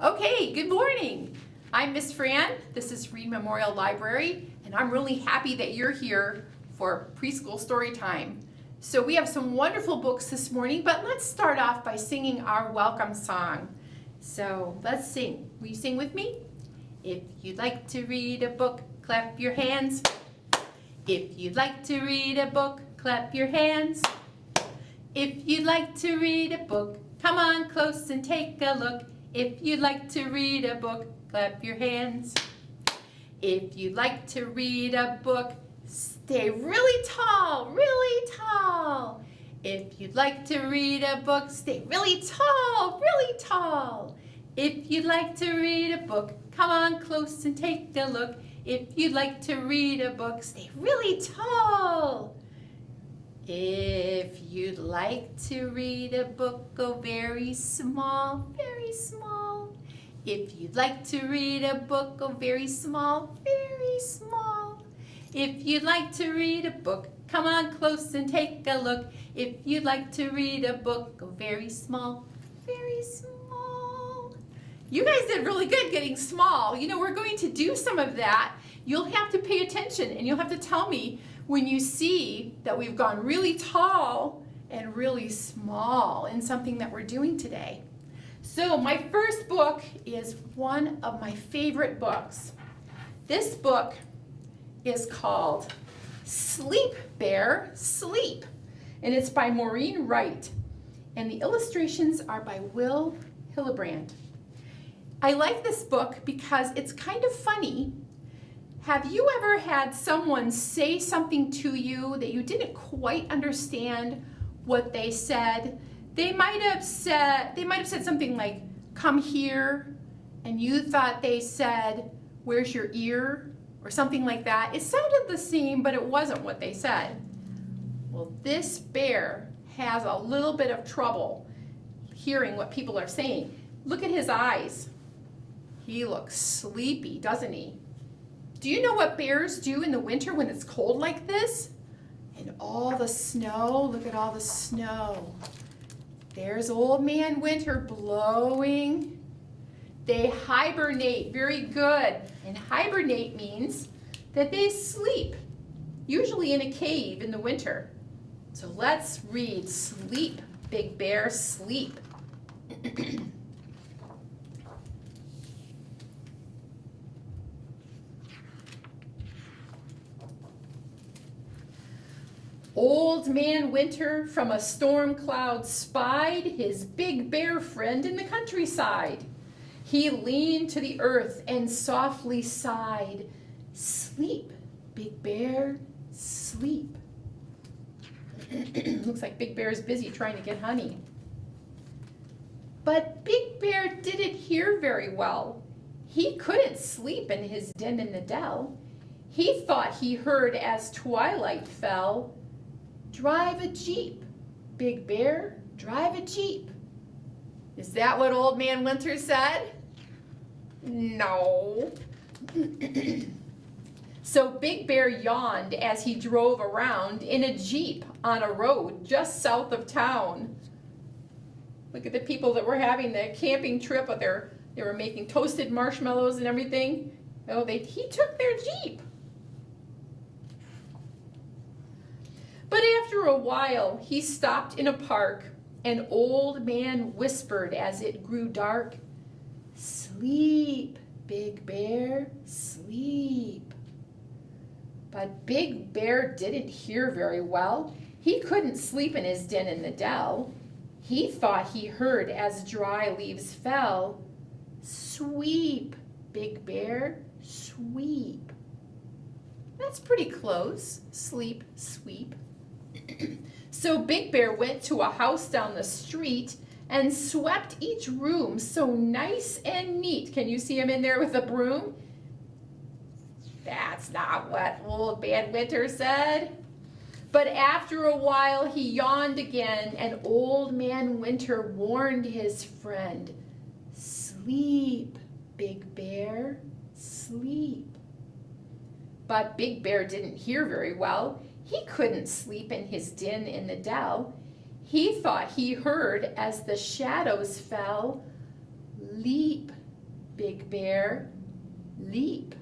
Okay, good morning. I'm Miss Fran. This is Reed Memorial Library, and I'm really happy that you're here for Preschool Storytime. So we have some wonderful books this morning, but let's start off by singing our welcome song. So let's sing. Will you sing with me? If you'd like to read a book, clap your hands. If you'd like to read a book, clap your hands. If you'd like to read a book, come on close and take a look. If you'd like to read a book, clap your hands. If you'd like to read a book, stay really tall, really tall. If you'd like to read a book, stay really tall, really tall. If you'd like to read a book, come on close and take a look. If you'd like to read a book, stay really tall. If you'd like to read a book, go very small, very small. If you'd like to read a book, go very small, very small. If you'd like to read a book, come on close and take a look. If you'd like to read a book, go very small, very small. You guys did really good getting small. You know, we're going to do some of that. You'll have to pay attention and you'll have to tell me when you see that we've gone really tall and really small in something that we're doing today. So my first book is one of my favorite books. This book is called Sleep Bear, Sleep, and it's by Maureen Wright, and the illustrations are by Will Hillebrand. I like this book because it's kind of funny. Have you ever had someone say something to you that you didn't quite understand what they said? They might have said something like, "Come here," and you thought they said, "Where's your ear?" or something like that. It sounded the same, but it wasn't what they said. Well, this bear has a little bit of trouble hearing what people are saying. Look at his eyes. He looks sleepy, doesn't he? Do you know what bears do in the winter when it's cold like this? And all the snow, look at all the snow. There's Old Man Winter blowing. They hibernate, very good. And hibernate means that they sleep, usually in a cave in the winter. So let's read Sleep, Big Bear, Sleep. Old Man Winter from a storm cloud spied his big bear friend in the countryside. He leaned to the earth and softly sighed, "Sleep, Big Bear, sleep." Looks like Big Bear's busy trying to get honey. But Big Bear didn't hear very well. He couldn't sleep in his den in the dell. He thought he heard as twilight fell, "Drive a Jeep, Big Bear, drive a Jeep." Is that what Old Man Winter said? No. So Big Bear yawned as he drove around in a Jeep on a road just south of town. Look at the people that were having the camping trip. They were making toasted marshmallows and everything. Oh, he took their Jeep. But after a while, he stopped in a park. An old man whispered as it grew dark, "Sleep, Big Bear, sleep." But Big Bear didn't hear very well. He couldn't sleep in his den in the dell. He thought he heard as dry leaves fell, "Sweep, Big Bear, sweep." That's pretty close. Sleep, sweep. So Big Bear went to a house down the street and swept each room so nice and neat. Can you see him in there with a broom? That's not what Old Man Winter said. But after a while he yawned again, and Old Man Winter warned his friend, "Sleep, Big Bear, sleep." But Big Bear didn't hear very well. He couldn't sleep in his den in the dell. He thought he heard as the shadows fell, "Leap, Big Bear. Leap.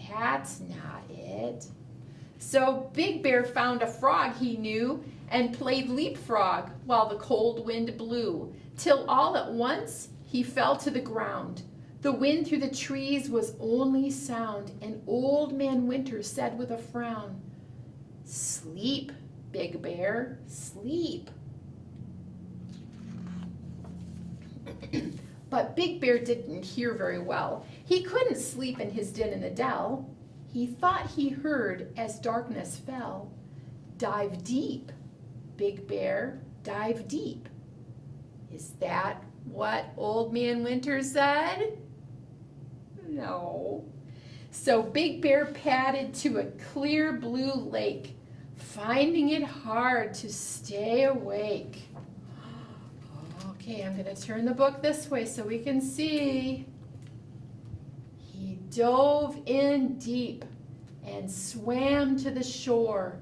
That's not it. So Big Bear found a frog he knew and played leapfrog while the cold wind blew, till all at once he fell to the ground. The wind through the trees was only sound, and Old Man Winter said with a frown, "Sleep, Big Bear, sleep." But Big Bear didn't hear very well. He couldn't sleep in his den in the dell. He thought he heard as darkness fell, "Dive deep, Big Bear, dive deep." Is that what Old Man Winter said? No. So Big Bear padded to a clear blue lake, finding it hard to stay awake. Okay, I'm going to turn the book this way so we can see. He dove in deep and swam to the shore.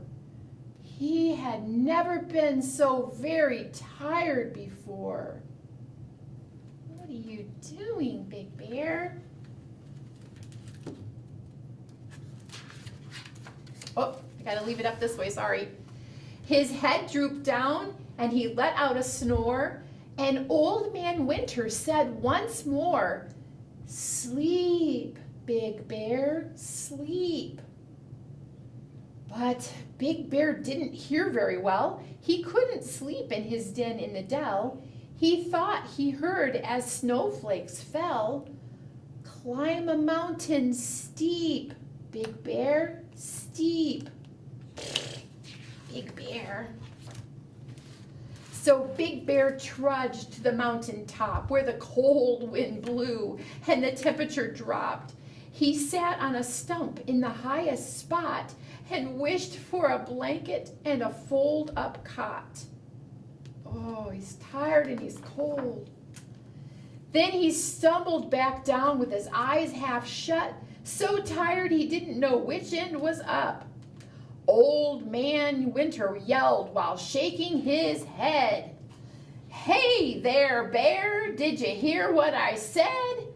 He had never been so very tired before. What are you doing, Big Bear? Oh, I gotta leave it up this way, sorry. His head drooped down and he let out a snore, and Old Man Winter said once more, "Sleep, Big Bear, sleep." But Big Bear didn't hear very well. He couldn't sleep in his den in the dell. He thought he heard as snowflakes fell, "Climb a mountain steep, Big Bear, steep." Big Bear. So Big Bear trudged to the mountain top where the cold wind blew and the temperature dropped. He sat on a stump in the highest spot and wished for a blanket and a fold-up cot. Oh, he's tired and he's cold. Then he stumbled back down with his eyes half shut, so tired he didn't know which end was up. Old Man Winter yelled while shaking his head, "Hey there, Bear, did you hear what I said?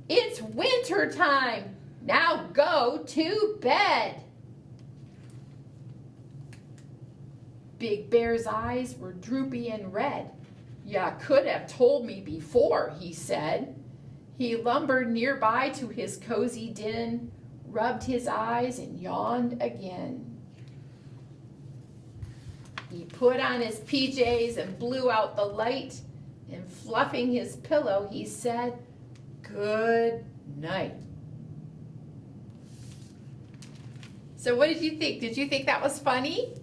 It's winter time. Now go to bed." Big Bear's eyes were droopy and red. "Ya could have told me before," he said. He lumbered nearby to his cozy den, rubbed his eyes and yawned again. He put on his PJs and blew out the light, and fluffing his pillow, he said, "Good night." So what did you think? Did you think that was funny?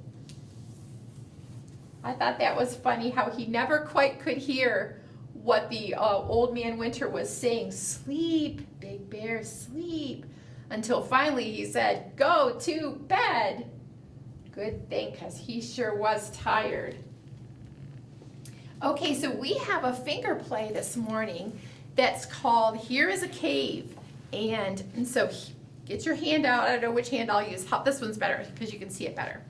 I thought that was funny how he never quite could hear what the Old Man Winter was saying. "Sleep, Big Bear, sleep," until finally he said, "Go to bed." Good thing, because he sure was tired. Okay, so we have a finger play this morning that's called Here is a Cave. And so get your hand out. I don't know which hand I'll use. This one's better because you can see it better.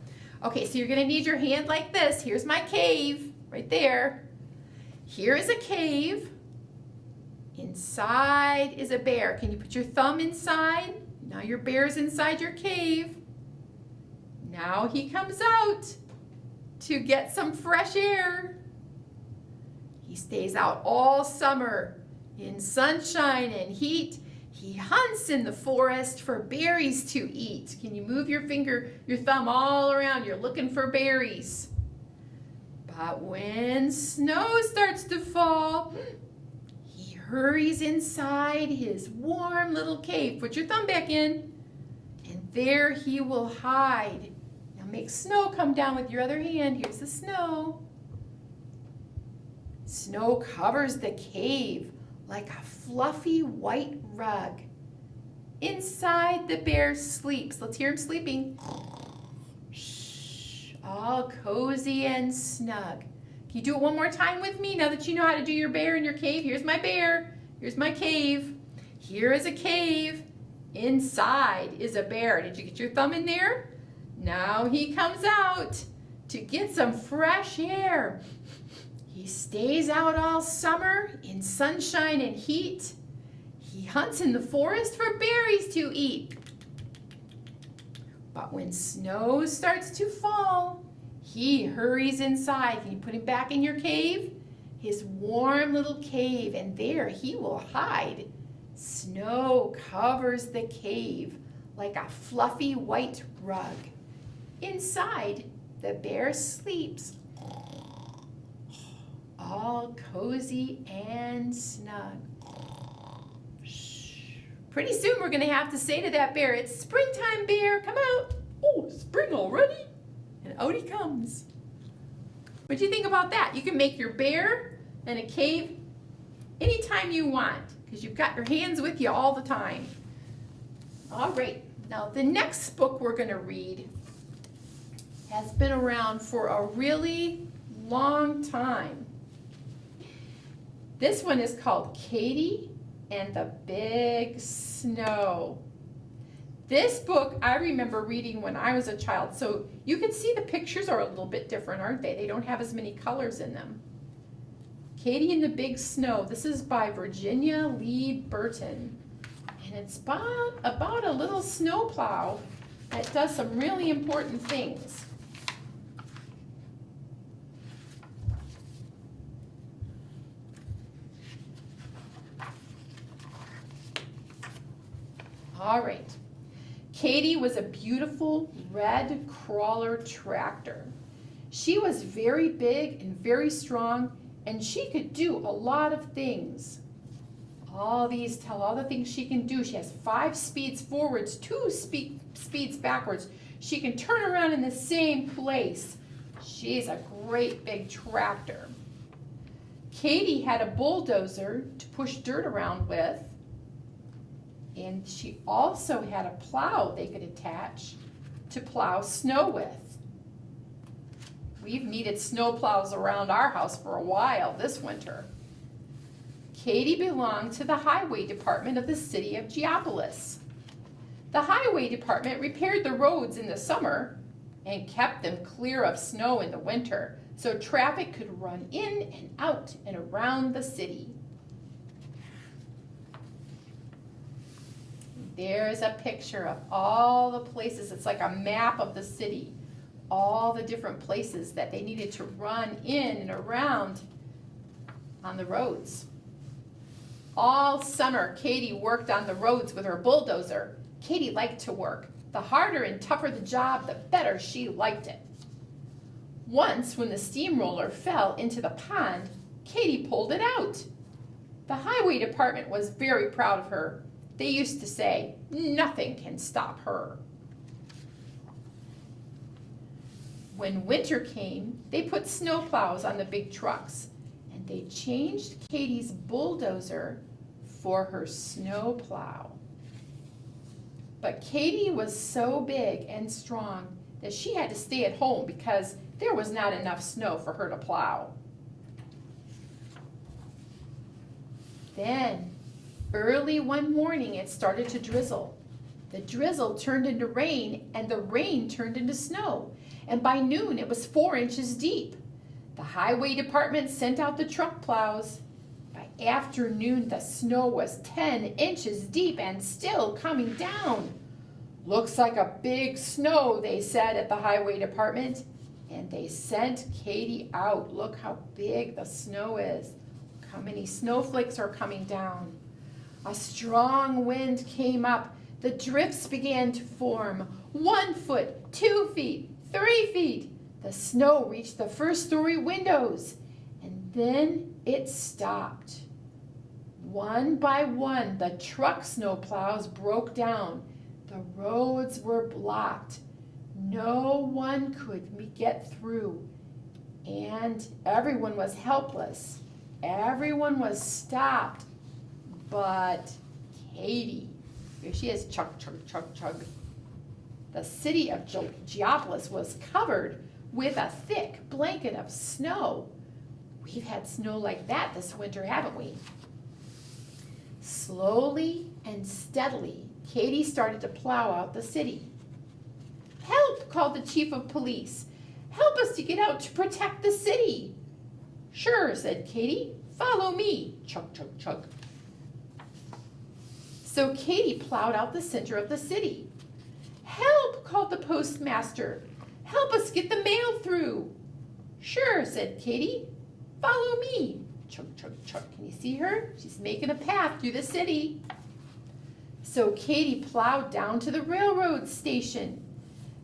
Okay, so you're going to need your hand like this. Here's my cave right there. Here is a cave. Inside is a bear. Can you put your thumb inside? Now your bear's inside your cave. Now he comes out to get some fresh air. He stays out all summer in sunshine and heat. He hunts in the forest for berries to eat. Can you move your thumb all around? You're looking for berries. But when snow starts to fall, he hurries inside his warm little cave. Put your thumb back in, and there he will hide. Make snow come down with your other hand. Here's the snow. Snow covers the cave like a fluffy white rug. Inside the bear sleeps. Let's hear him sleeping. Shh, all cozy and snug. Can you do it one more time with me now that you know how to do your bear in your cave? Here's my bear. Here's my cave. Here is a cave. Inside is a bear. Did you get your thumb in there? Now he comes out to get some fresh air. He stays out all summer in sunshine and heat. He hunts in the forest for berries to eat. But when snow starts to fall, he hurries inside. Can you put him back in your cave? His warm little cave, and there he will hide. Snow covers the cave like a fluffy white rug. Inside, the bear sleeps, all cozy and snug. Pretty soon we're going to have to say to that bear, "It's springtime, bear, come out." "Oh, spring already?" And out he comes. What do you think about that? You can make your bear in a cave anytime you want because you've got your hands with you all the time. All right, now the next book we're going to read has been around for a really long time. This one is called Katie and the Big Snow. This book I remember reading when I was a child, so you can see the pictures are a little bit different, aren't they? They don't have as many colors in them. Katie and the Big Snow. This is by Virginia Lee Burton, and it's about a little snowplow that does some really important things. All right. Katie was a beautiful red crawler tractor. She was very big and very strong, and she could do a lot of things. All these tell all the things she can do. She has 5 speeds forwards, 2 speeds backwards. She can turn around in the same place. She's a great big tractor. Katie had a bulldozer to push dirt around with. And she also had a plow they could attach to plow snow with. We've needed snow plows around our house for a while this winter. Katie belonged to the highway department of the city of Geopolis. The highway department repaired the roads in the summer and kept them clear of snow in the winter so traffic could run in and out and around the city. There's a picture of all the places. It's like a map of the city. All the different places that they needed to run in and around on the roads. All summer, Katie worked on the roads with her bulldozer. Katie liked to work. The harder and tougher the job, the better she liked it. Once, when the steamroller fell into the pond, Katie pulled it out. The highway department was very proud of her. They used to say, "Nothing can stop her." When winter came, they put snowplows on the big trucks, and they changed Katie's bulldozer for her snowplow. But Katie was so big and strong that she had to stay at home because there was not enough snow for her to plow. Then, early one morning, it started to drizzle. The drizzle turned into rain, and the rain turned into snow. And by noon, it was 4 inches deep. The highway department sent out the truck plows. By afternoon, the snow was 10 inches deep and still coming down. "Looks like a big snow," they said at the highway department. And they sent Katie out. Look how big the snow is. Look how many snowflakes are coming down. A strong wind came up. The drifts began to form. 1 foot, 2 feet, 3 feet. The snow reached the first-story windows, and then it stopped. One by one, the truck snowplows broke down. The roads were blocked. No one could get through, and everyone was helpless. Everyone was stopped. But Katie, here she is, chug, chug, chug, chug. The city of Geopolis was covered with a thick blanket of snow. We've had snow like that this winter, haven't we? Slowly and steadily, Katie started to plow out the city. "Help!" called the chief of police. "Help us to get out to protect the city." Sure, said Katie. Follow me. Chug, chug, chug. So Katie plowed out the center of the city. Help, called the postmaster. Help us get the mail through. Sure, said Katie. Follow me. Chug, chug, chug. Can you see her? She's making a path through the city. So Katie plowed down to the railroad station.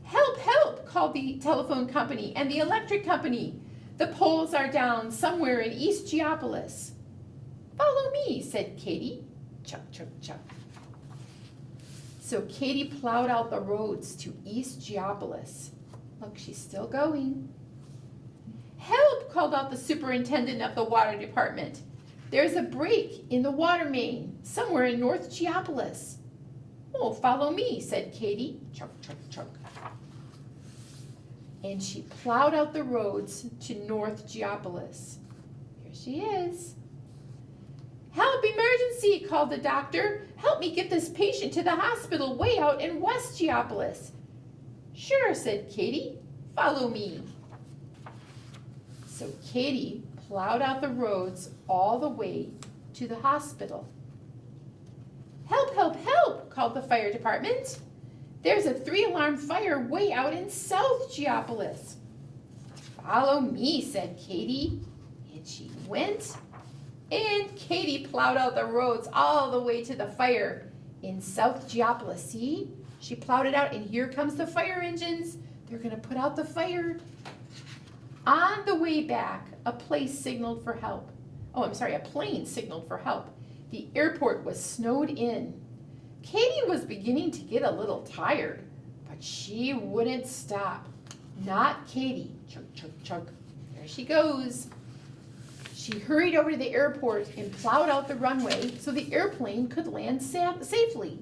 Help, help, called the telephone company and the electric company. The poles are down somewhere in East Geopolis. Follow me, said Katie. Chug, chug, chug. So Katie plowed out the roads to East Geopolis. Look, she's still going. Help, called out the superintendent of the water department. There's a break in the water main somewhere in North Geopolis. Oh, follow me, said Katie. Chug, chug, chug. And she plowed out the roads to North Geopolis. Here she is. Help, emergency, called the doctor. Help me get this patient to the hospital way out in West Geopolis. Sure, said Katie. Follow me. So Katie plowed out the roads all the way to the hospital. Help, help, help, called the fire department. There's a 3-alarm fire way out in South Geopolis. Follow me, said Katie. And she went, and Katie plowed out the roads all the way to the fire in South Geopolis. See? She plowed it out, and here comes the fire engines. They're going to put out the fire. On the way back, a place signaled for help. Oh, I'm sorry, a plane signaled for help. The airport was snowed in. Katie was beginning to get a little tired, but she wouldn't stop. Not Katie. Chug, chug, chug. There she goes. She hurried over to the airport and plowed out the runway so the airplane could land safely.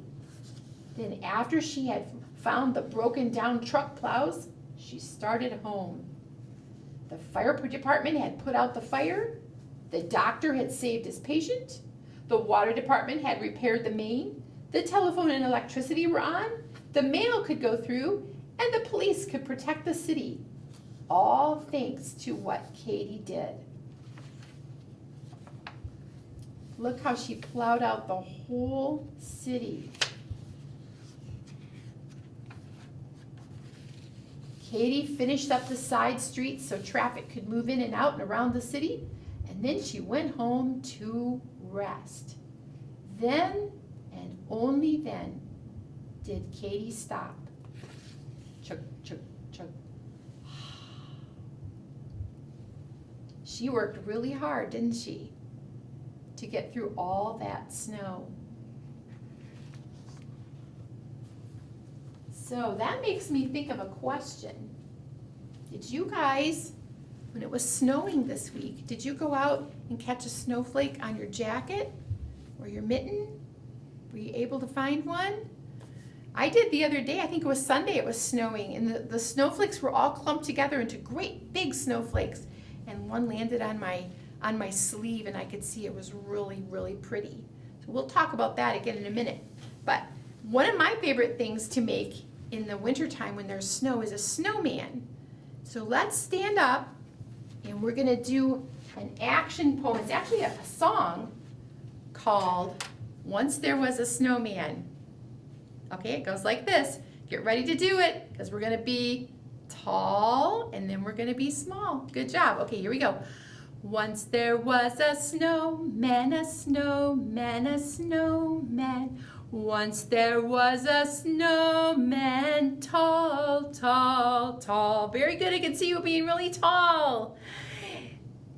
Then after she had found the broken down truck plows, she started home. The fire department had put out the fire. The doctor had saved his patient. The water department had repaired the main. The telephone and electricity were on. The mail could go through, and the police could protect the city. All thanks to what Katie did. Look how she plowed out the whole city. Katie finished up the side streets so traffic could move in and out and around the city, and then she went home to rest. Then, and only then, did Katie stop. Chug, chug, chug. She worked really hard, didn't she, to get through all that snow. So that makes me think of a question. Did you guys, when it was snowing this week, did you go out and catch a snowflake on your jacket or your mitten? Were you able to find one? I did the other day. I think it was Sunday. It was snowing, and the snowflakes were all clumped together into great big snowflakes, and one landed on my sleeve, and I could see it was really, really pretty. So we'll talk about that again in a minute. But one of my favorite things to make in the wintertime when there's snow is a snowman. So let's stand up, and we're gonna do an action poem. It's actually a song called Once There Was a Snowman. Okay, it goes like this. Get ready to do it, because we're gonna be tall, and then we're gonna be small. Good job. Okay, here we go. Once there was a snowman, a snowman, a snowman. Once there was a snowman, tall, tall, tall. Very good, I can see you being really tall.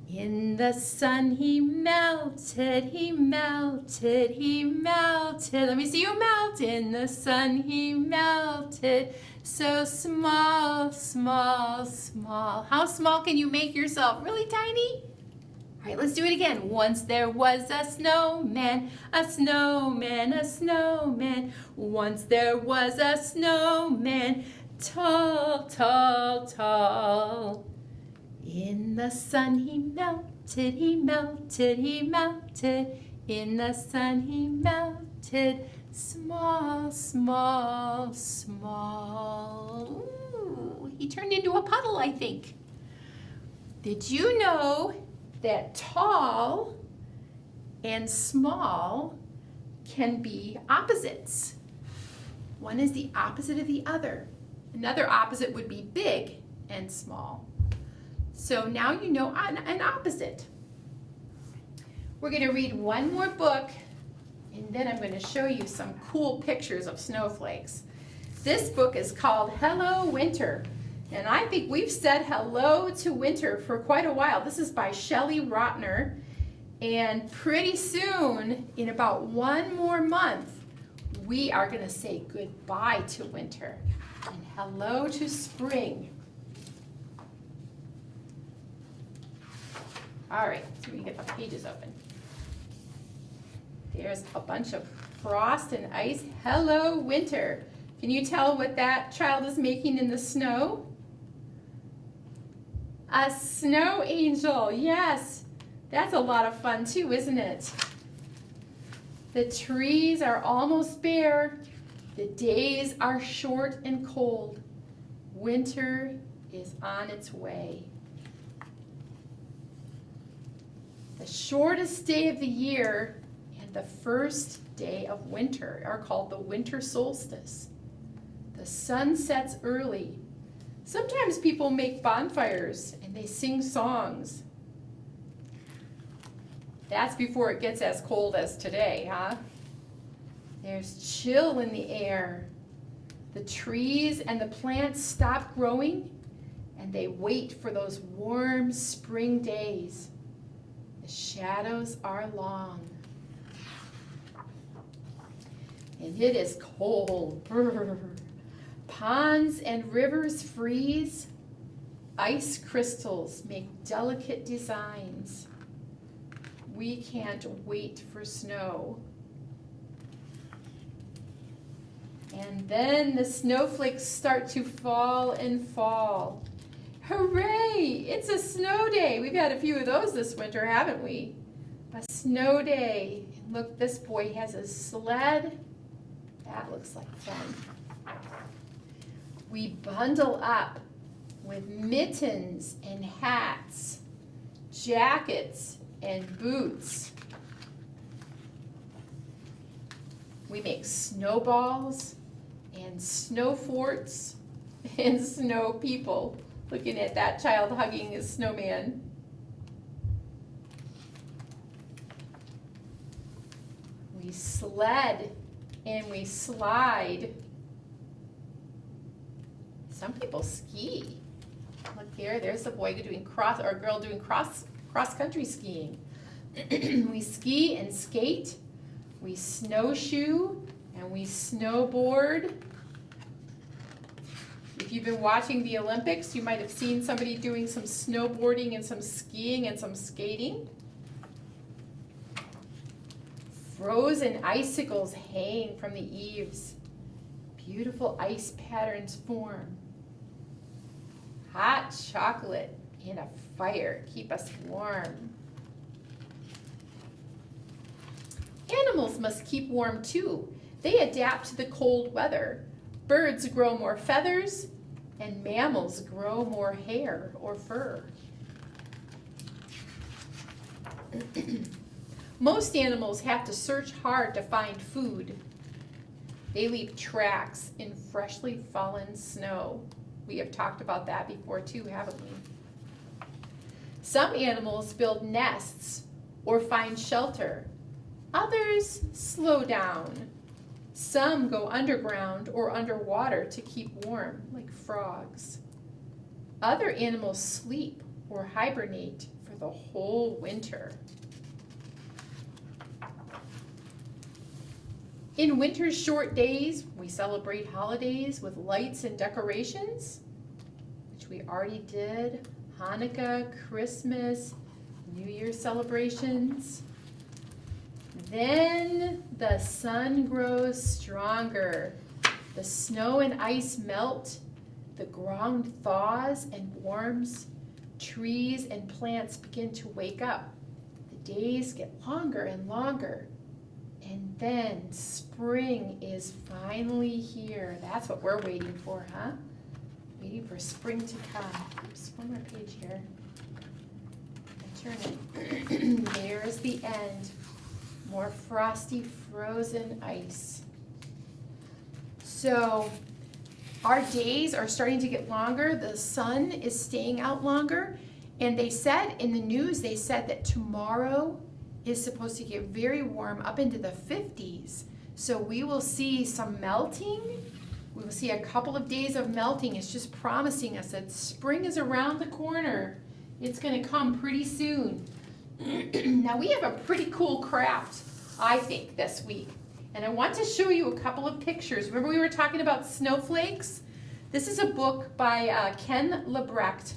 In the sun he melted, he melted, he melted. Let me see you melt. In the sun he melted, so small, small, small. How small can you make yourself? Really tiny? All right, let's do it again. Once there was a snowman, a snowman, a snowman. Once there was a snowman, tall, tall, tall. In the sun he melted, he melted, he melted. In the sun he melted, small, small, small. Ooh, he turned into a puddle, I think. Did you know that tall and small can be opposites. One is the opposite of the other. Another opposite would be big and small. So now you know an opposite. We're going to read one more book, and then I'm going to show you some cool pictures of snowflakes. This book is called Hello Winter, and I think we've said hello to winter for quite a while. This is by Shelley Rotner, and pretty soon, in about one more month, we are going to say goodbye to winter and hello to spring. All right, so we can get the pages open. There's a bunch of frost and ice. Hello, winter. Can you tell what that child is making in the snow? A snow angel, yes. That's a lot of fun too, isn't it? The trees are almost bare. The days are short and cold. Winter is on its way. The shortest day of the year and the first day of winter are called the winter solstice. The sun sets early. Sometimes people make bonfires and they sing songs. That's before it gets as cold as today, huh? There's chill in the air. The trees and the plants stop growing and they wait for those warm spring days. The shadows are long. And it is cold. Brr. Ponds and rivers freeze. Ice crystals make delicate designs. We can't wait for snow. And then the snowflakes start to fall and fall. Hooray! It's a snow day. We've had a few of those this winter, haven't we? A snow day. Look, this boy has a sled. That looks like fun. We bundle up with mittens and hats, jackets and boots. We make snowballs and snow forts and snow people. Looking at that child hugging his snowman. We sled and we slide. Some people ski. Look here, there's the boy doing girl doing cross-country skiing. We ski and skate. We snowshoe and we snowboard. If you've been watching the Olympics, you might have seen somebody doing some snowboarding and some skiing and some skating. Frozen icicles hang from the eaves. Beautiful ice patterns form. Hot chocolate in a fire keep us warm. Animals must keep warm too. They adapt to the cold weather. Birds grow more feathers, and mammals grow more hair or fur. Most animals have to search hard to find food. They leave tracks in freshly fallen snow. We have talked about that before too, haven't we? Some animals build nests or find shelter. Others slow down. Some go underground or underwater to keep warm, like frogs. Other animals sleep or hibernate for the whole winter. In winter's short days, we celebrate holidays with lights and decorations, which we already did. Hanukkah, Christmas, New Year's celebrations. Then the sun grows stronger. The snow and ice melt. The ground thaws and warms. Trees and plants begin to wake up. The days get longer and longer. And then spring is finally here. That's what we're waiting for, huh? Waiting for spring to come. Oops, one more page here. Turn it. There's the end. More frosty, frozen ice. So our days are starting to get longer. The sun is staying out longer. And they said in the news, they said that tomorrow is supposed to get very warm, up into the 50s. So we will see some melting. We will see a couple of days of melting. It's just promising us that spring is around the corner. It's going to come pretty soon. Now we have a pretty cool craft, I think, this week. And I want to show you a couple of pictures. Remember we were talking about snowflakes? This is a book by Ken Lebrecht.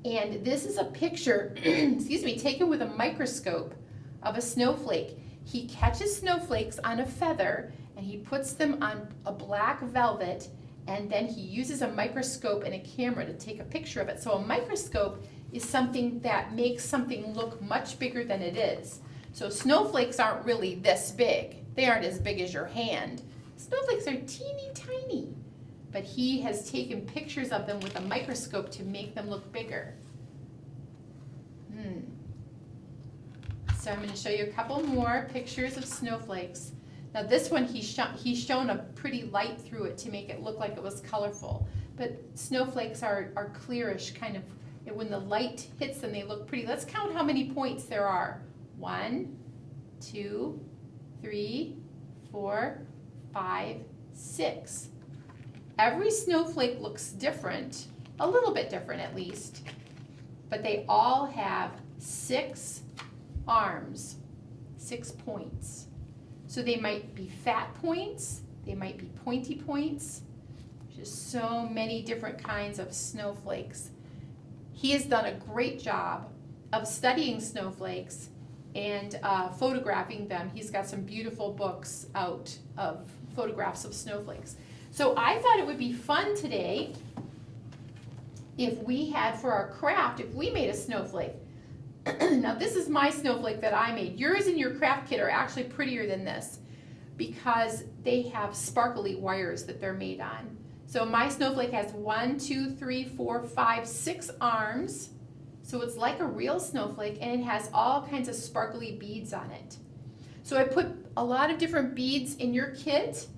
And this is a picture, excuse me, taken with a microscope of a snowflake. He catches snowflakes on a feather and he puts them on a black velvet, and then he uses a microscope and a camera to take a picture of it. So a microscope is something that makes something look much bigger than it is. So snowflakes aren't really this big. They aren't as big as your hand. Snowflakes are teeny tiny. But he has taken pictures of them with a microscope to make them look bigger. So I'm going to show you a couple more pictures of snowflakes. Now this one he's shown a pretty light through it to make it look like it was colorful. But snowflakes are clearish, kind of, when the light hits them they look pretty. Let's count how many points there are. 1, 2, 3, 4, 5, 6. Every snowflake looks different, a little bit different at least, but they all have 6 arms, 6 points. So they might be fat points, they might be pointy points, just so many different kinds of snowflakes. He has done a great job of studying snowflakes and photographing them. He's got some beautiful books out of photographs of snowflakes. So I thought it would be fun today if we had, for our craft, if we made a snowflake. Now this is my snowflake that I made. Yours in your craft kit are actually prettier than this because they have sparkly wires that they're made on. So my snowflake has 1, 2, 3, 4, 5, 6 arms. So it's like a real snowflake, and it has all kinds of sparkly beads on it. So I put a lot of different beads in your kit.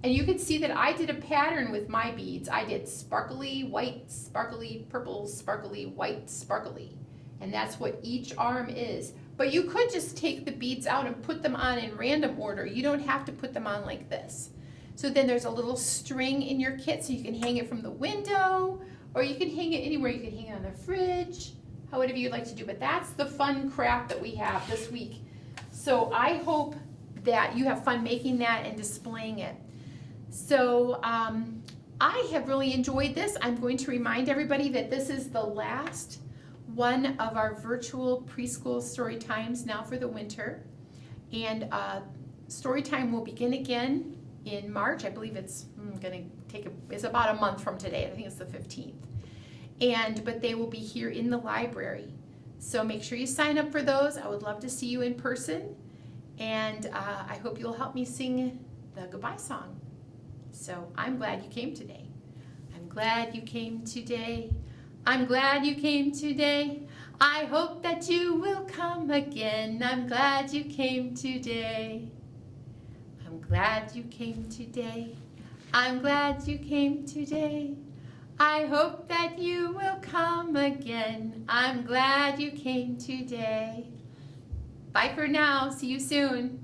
And you can see that I did a pattern with my beads. I did sparkly, white, sparkly, purple, sparkly, white, sparkly. And that's what each arm is. But you could just take the beads out and put them on in random order. You don't have to put them on like this. So then there's a little string in your kit so you can hang it from the window, or you can hang it anywhere. You can hang it on the fridge, whatever you'd like to do. But that's the fun craft that we have this week. So I hope that you have fun making that and displaying it. So I have really enjoyed this. I'm going to remind everybody that this is the last one of our virtual preschool story times now for the winter. And story time will begin again in March. I believe it's it's about a month from today. I think it's the 15th. But they will be here in the library. So make sure you sign up for those. I would love to see you in person. And I hope you'll help me sing the goodbye song. So I'm glad you came today. I'm glad you came today. I'm glad you came today. I hope that you will come again. I'm glad you came today. I'm glad you came today. I'm glad you came today. I hope that you will come again. I'm glad you came today. Bye for now. See you soon.